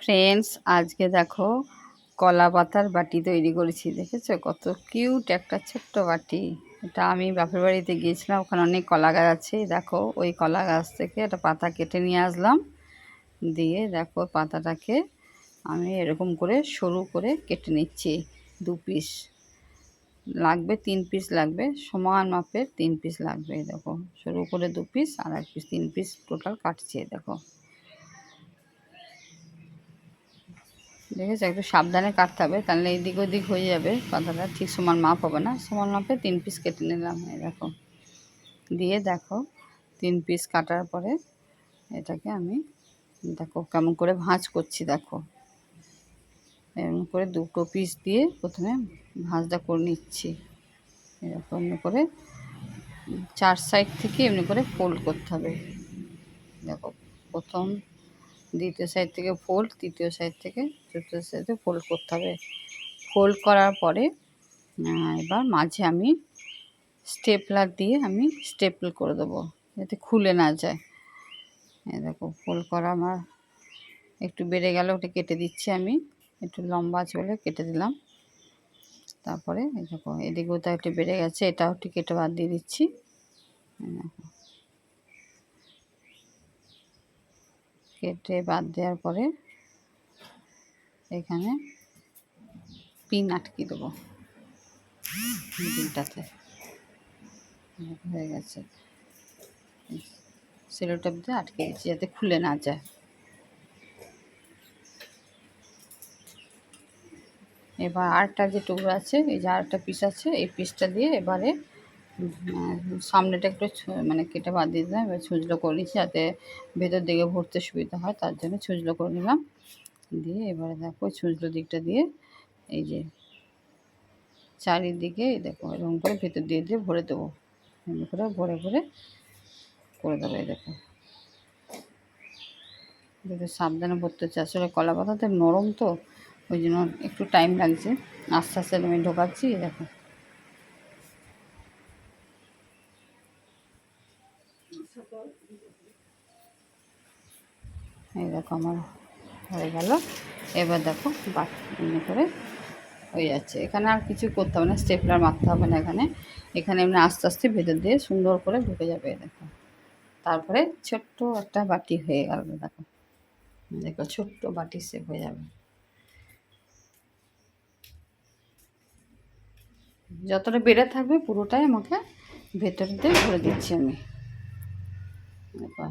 Friends, আজকে দেখো কলা পাতার বাটি তৈরি করেছি। দেখেছো কত কিউট একটা ছোট্ট বাটি। এটা আমি বাপের বাড়িতে গিয়েছিলাম, ওখানে অনেক কলা গাছ আছে। দেখো ওই কলা গাছ থেকে একটা পাতা কেটে নিয়ে আসলাম, দিয়ে দেখো পাতাটাকে আমি এরকম করে সরু করে কেটে নিচ্ছি। 2 পিস লাগবে, 3 পিস লাগবে, সমান মাপের 3 পিস লাগবে। দেখো সরু করে 2 পিস আর 1 পিস, 3 পিস টোটাল কাটছি। দেখো দেখেছো, একটু সাবধানে কাটতে হবে, তাহলে এদিক ওদিক হয়ে যাবে, পাতাটা ঠিক সমান মাপ হবে না। সমান মাপে 3 পিস কেটে নিলাম। এই দেখো, দিয়ে দেখো 3 পিস কাটার পরে এটাকে আমি দেখো কেমন করে ভাঁজ করছি। দেখো এরকম করে 2টো পিস দিয়ে প্রথমে ভাঁজটা করে নিচ্ছি। এরকম করে 4 সাইড থেকে এমনি করে ফোল্ড করতে হবে। দেখো প্রথম, দ্বিতীয় সাইড থেকে ফোল্ড, তৃতীয় সাইড থেকে চতুর্থ সাইডে ফোল্ড করতে হবে। ফোল্ড করার পরে এবার মাঝে আমি স্টেপলার দিয়ে আমি স্টেপল করে দেবো, যাতে খুলে না যায়। এই দেখো ফোল্ড করা আমার একটু বেড়ে গেল, ওটা কেটে দিচ্ছি আমি। একটু লম্বা আছে বলে কেটে দিলাম। তারপরে এই দেখো এদিকেও তো একটু বেড়ে গেছে, এটাও একটু কেটে বাদ দিয়ে দিচ্ছি। কেটে বাদ দেওয়ার পরে এখানে পিন আটকে দেবো পিনটাতে। হয়ে গেছে, সেলোটেপ দিয়ে আটকে দিচ্ছি যাতে খুলে না যায়। এবার আরেকটা যে টুকরো আছে, এই যে আরেকটা পিস আছে, এই পিসটা দিয়ে এবারে সামনেটা একটু মানে কেটে বাদ দিয়ে দিলাম। এবার ছুঁচলো করে নিচ্ছি যাতে ভেতর দিকে ভরতে সুবিধা হয়, তার জন্য ছুঁচলো করে নিলাম। দিয়ে এবারে দেখো ছুঁচলো দিকটা দিয়ে এই যে চারিদিকে দেখো এরকম করে ভেতর দিয়ে দিয়ে ভরে দেবো। এরকম করে ভরে ভরে করে দেবো। এই দেখো দেখো সাবধানে ভরতে হচ্ছে, আসলে কলা পাতাতে নরম তো, ওই জন্য একটু টাইম লাগছে। আস্তে আস্তে আমি ঢোকাচ্ছি। দেখো এই দেখো আমার হয়ে গেল। এবার দেখো এমনি করে হয়ে যাচ্ছে। এখানে আর কিছু করতে হবে না, স্টেপলার মারতে হবে না এখানে। এখানে এমনি আস্তে আস্তে ভেতর দিয়ে সুন্দর করে ঢুকে যাবে। দেখো তারপরে ছোট্ট একটা বাটি হয়ে গেল। দেখো দেখো ছোট্ট বাটি শেপ হয়ে যাবে। যতটা বেড়ে থাকবে পুরোটাই আমাকে ভেতর দিয়ে ভরে দিচ্ছি আমি। দেখো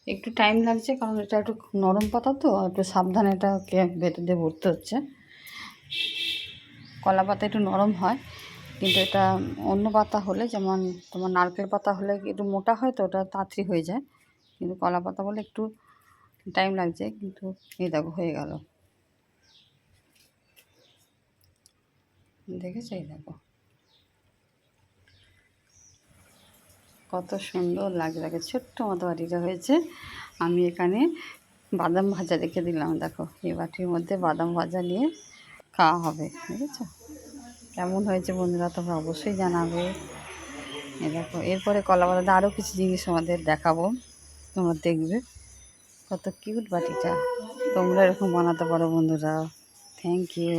একটু টাইম লাগছে, কারণ এটা একটু নরম পাতা তো, একটু সাবধানে এটাকে ভেতর দিয়ে ভরতে হচ্ছে। কলা পাতা একটু নরম হয়, কিন্তু এটা অন্য পাতা হলে, যেমন তোমার নারকেল পাতা হলে একটু মোটা হয়, তো ওটা তাড়াতাড়ি হয়ে যায়। কিন্তু কলা পাতা বলে একটু টাইম লাগছে। কিন্তু এই দেখো হয়ে গেল, দেখেছো? এই দেখো কত সুন্দর লাগছে। দেখো ছোট্ট মতো বাটিটা হয়েছে। আমি এখানে বাদাম ভাজা রেখে দিলাম। দেখো এই বাটির মধ্যে বাদাম ভাজা নিয়ে খাওয়া হবে। দেখেছো কেমন হয়েছে বন্ধুরা? তোমরা অবশ্যই জানাবে। এই দেখো এরপরে কলা পাতাতে আরও কিছু জিনিস আমাদের দেখাবো, তোমরা দেখবে। কত কিউট বাটিটা, তোমরা এরকম বানাতে পারো বন্ধুরা। Thank you.